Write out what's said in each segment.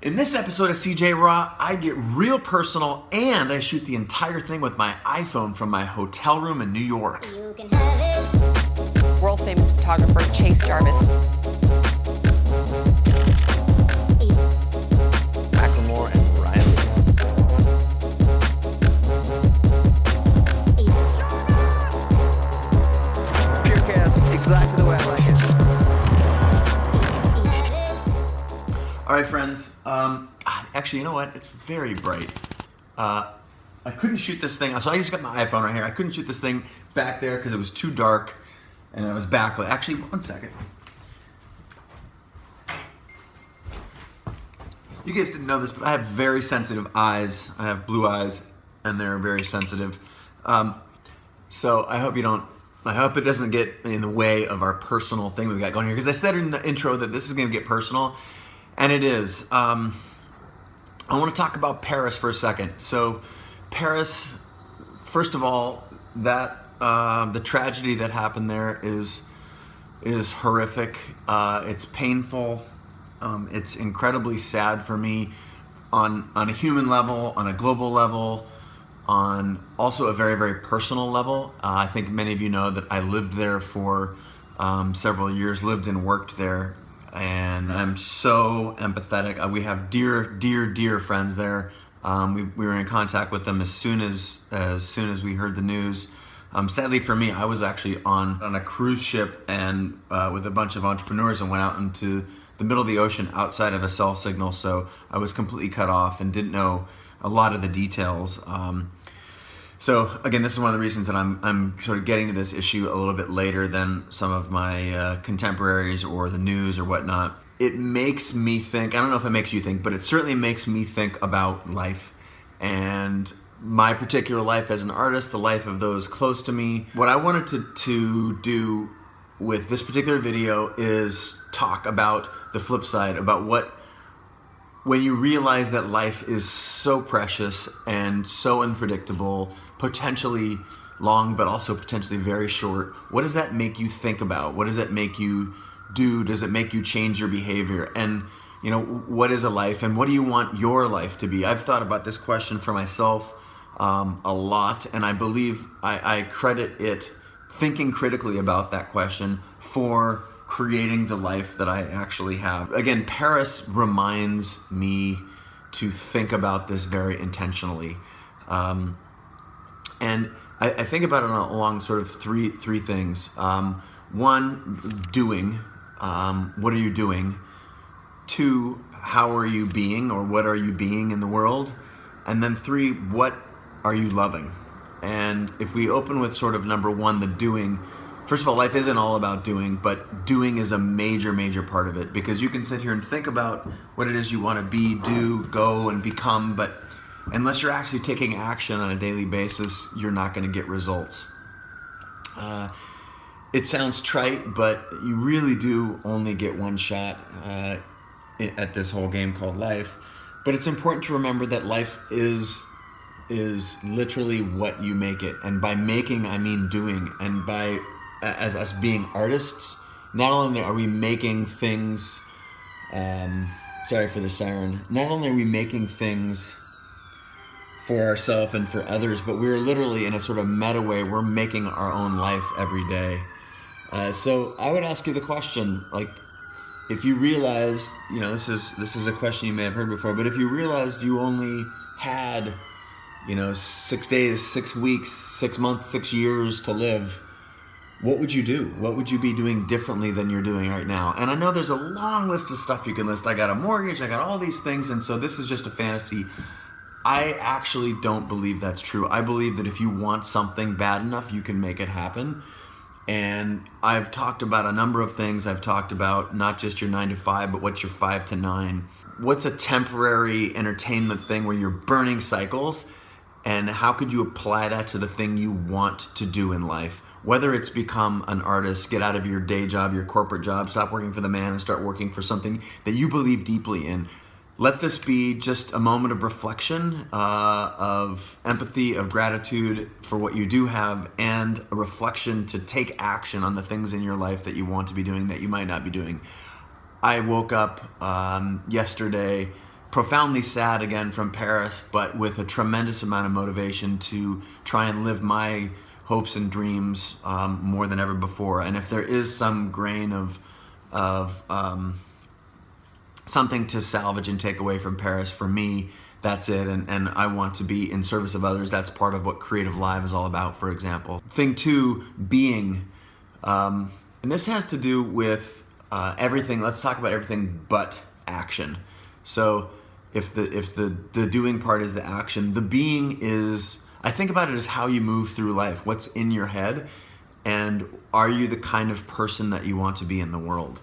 In this episode of CJ RAW, I get real personal and I shoot the entire thing with my iPhone from my hotel room in New York. You can have it. World famous photographer Chase Jarvis. Macklemore and Riley. It's pure chaos, exactly the way I like it. All right, friends. Actually, you know what? It's very bright. I couldn't shoot this thing. So I just got my iPhone right here. I couldn't shoot this thing back there because it was too dark and I was backlit. Actually, one second. You guys didn't know this, but I have very sensitive eyes. I have blue eyes, and they're very sensitive. So I hope it doesn't get in the way of our personal thing we've got going here. Because I said in the intro that this is going to get personal, and it is. I want to talk about Paris for a second. So Paris, first of all, that the tragedy that happened there is horrific. It's painful. It's incredibly sad for me on a human level, on a global level, on also a very, very personal level. I think many of you know that I lived there for several years, lived and worked there, and I'm so empathetic. We have dear friends there. We were in contact with them as soon as we heard the news. Sadly for me, I was actually on a cruise ship and with a bunch of entrepreneurs and went out into the middle of the ocean outside of a cell signal, so I was completely cut off and didn't know a lot of the details. So again, this is one of the reasons that I'm sort of getting to this issue a little bit later than some of my contemporaries or the news or whatnot. It makes me think, I don't know if it makes you think, but it certainly makes me think about life and my particular life as an artist, the life of those close to me. What I wanted to do with this particular video is talk about the flip side, about when you realize that life is so precious and so unpredictable, potentially long, but also potentially very short. What does that make you think about? What does that make you do? Does it make you change your behavior? And you know, what is a life and what do you want your life to be? I've thought about this question for myself a lot, and I believe I credit it thinking critically about that question for creating the life that I actually have. Again, Paris reminds me to think about this very intentionally. And I think about it along sort of three things. One, doing. What are you doing? Two, how are you being, or what are you being in the world? And then three, what are you loving? And if we open with sort of number one, the doing, first of all, life isn't all about doing, but doing is a major part of it, because you can sit here and think about what it is you want to be, do, go, and become, but unless you're actually taking action on a daily basis, you're not going to get results. It sounds trite, but you really do only get one shot at this whole game called life. But it's important to remember that life is literally what you make it. And by making, I mean doing. And by, as us being artists, not only are we making things, sorry for the siren, not only are we making things for ourselves and for others, but we're literally in a sort of meta way, we're making our own life every day. So I would ask you the question, like, if you realized, you know, this is a question you may have heard before, but if you realized you only had, 6 days, 6 weeks, 6 months, 6 years to live, what would you do? What would you be doing differently than you're doing right now? And I know there's a long list of stuff you can list. I got a mortgage, I got all these things, and so this is just a fantasy. I actually don't believe that's true. I believe that if you want something bad enough, you can make it happen. And I've talked about a number of things. I've talked about not just your 9 to 5, but what's your 5 to 9. What's a temporary entertainment thing where you're burning cycles, and how could you apply that to the thing you want to do in life? Whether it's become an artist, get out of your day job, your corporate job, stop working for the man and start working for something that you believe deeply in. Let this be just a moment of reflection, of empathy, of gratitude for what you do have, and a reflection to take action on the things in your life that you want to be doing that you might not be doing. I woke up yesterday profoundly sad again from Paris, but with a tremendous amount of motivation to try and live my hopes and dreams more than ever before. And if there is some grain of something to salvage and take away from Paris, for me, that's it. And I want to be in service of others. That's part of what Creative Live is all about, for example. Thing two, being. And this has to do with everything. Let's talk about everything but action. So if the doing part is the action, the being is, I think about it as how you move through life, what's in your head, and are you the kind of person that you want to be in the world?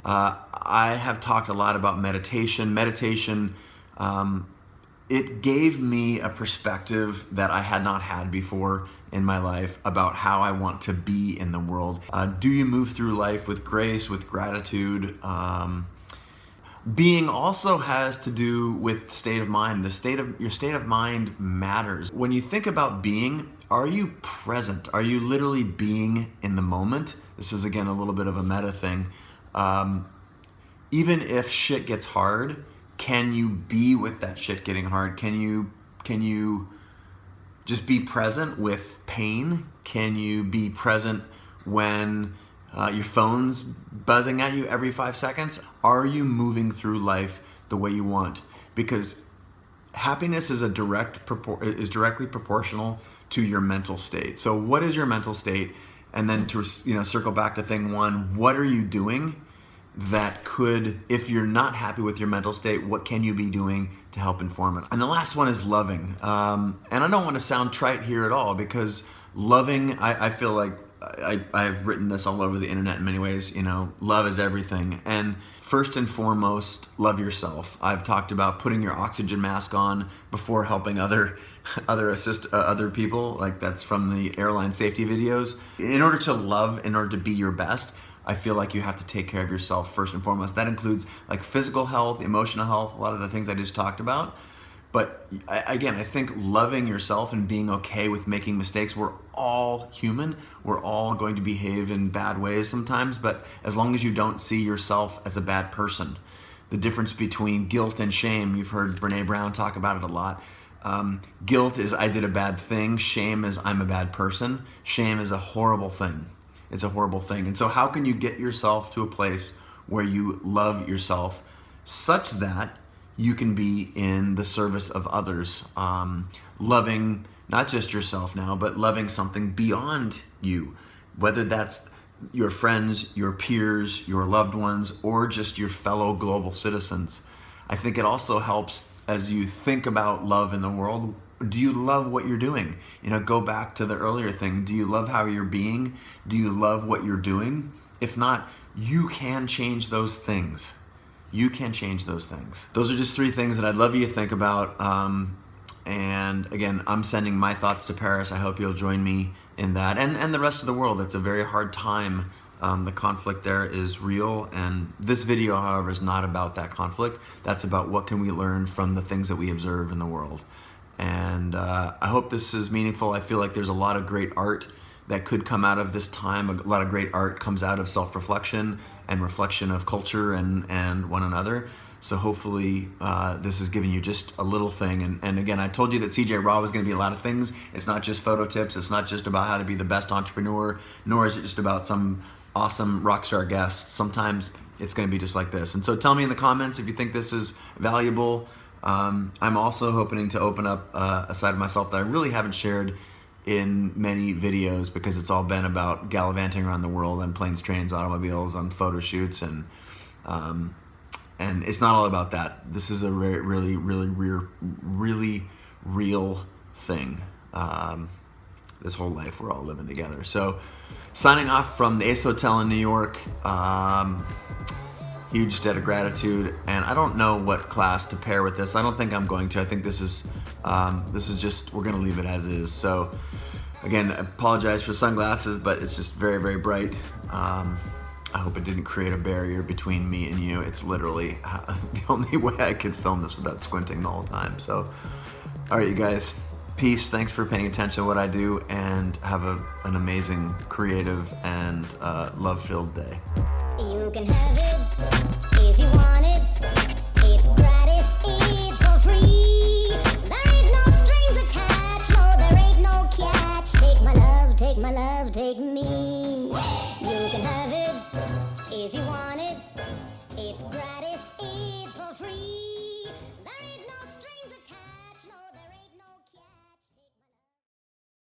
I have talked a lot about meditation. Meditation, it gave me a perspective that I had not had before in my life about how I want to be in the world. Do you move through life with grace, with gratitude? Being also has to do with state of mind. Your state of mind matters. When you think about being, are you present? Are you literally being in the moment? This is again a little bit of a meta thing. Even if shit gets hard, can you be with that shit getting hard? Can you just be present with pain? Can you be present when your phone's buzzing at you every 5 seconds? Are you moving through life the way you want? Because happiness is directly proportional to your mental state. So what is your mental state? And then to circle back to thing one, what are you doing that could, if you're not happy with your mental state, what can you be doing to help inform it? And the last one is loving. And I don't want to sound trite here at all, because loving, I feel like I've written this all over the internet in many ways, love is everything. And first and foremost, love yourself. I've talked about putting your oxygen mask on before helping other people, like that's from the airline safety videos. In order to love, in order to be your best, I feel like you have to take care of yourself first and foremost. That includes like physical health, emotional health, a lot of the things I just talked about. But again, I think loving yourself and being okay with making mistakes, we're all human. We're all going to behave in bad ways sometimes, but as long as you don't see yourself as a bad person. The difference between guilt and shame, you've heard Brene Brown talk about it a lot. Guilt is I did a bad thing. Shame is I'm a bad person. Shame is a horrible thing. It's a horrible thing. And so how can you get yourself to a place where you love yourself such that you can be in the service of others, loving not just yourself now, but loving something beyond you, whether that's your friends, your peers, your loved ones, or just your fellow global citizens. I think it also helps as you think about love in the world. Do you love what you're doing? Go back to the earlier thing. Do you love how you're being? Do you love what you're doing? If not, you can change those things. You can change those things. Those are just 3 things that I'd love you to think about. And again, I'm sending my thoughts to Paris. I hope you'll join me in that. And the rest of the world. It's a very hard time. The conflict there is real. And this video, however, is not about that conflict. That's about what can we learn from the things that we observe in the world. And I hope this is meaningful. I feel like there's a lot of great art that could come out of this time. A lot of great art comes out of self-reflection and reflection of culture and one another. So hopefully this has given you just a little thing. And again, I told you that CJ RAW was going to be a lot of things. It's not just photo tips. It's not just about how to be the best entrepreneur, nor is it just about some awesome rock star guests. Sometimes it's going to be just like this. And so tell me in the comments if you think this is valuable. I'm also hoping to open up a side of myself that I really haven't shared in many videos, because it's all been about gallivanting around the world on planes, trains, automobiles, on photo shoots, and it's not all about that. This is a really real thing. This whole life we're all living together. So signing off from the Ace Hotel in New York. Huge debt of gratitude, and I don't know what class to pair with this. I don't think I'm going to. I think this is just, we're gonna leave it as is. So again, I apologize for sunglasses, but it's just very bright. I hope it didn't create a barrier between me and you. It's literally the only way I could film this without squinting the whole time. So, all right, you guys, peace. Thanks for paying attention to what I do, and have an amazing, creative, and love-filled day. You can have it if you want it. It's gratis. Take my love, take me. You can have it.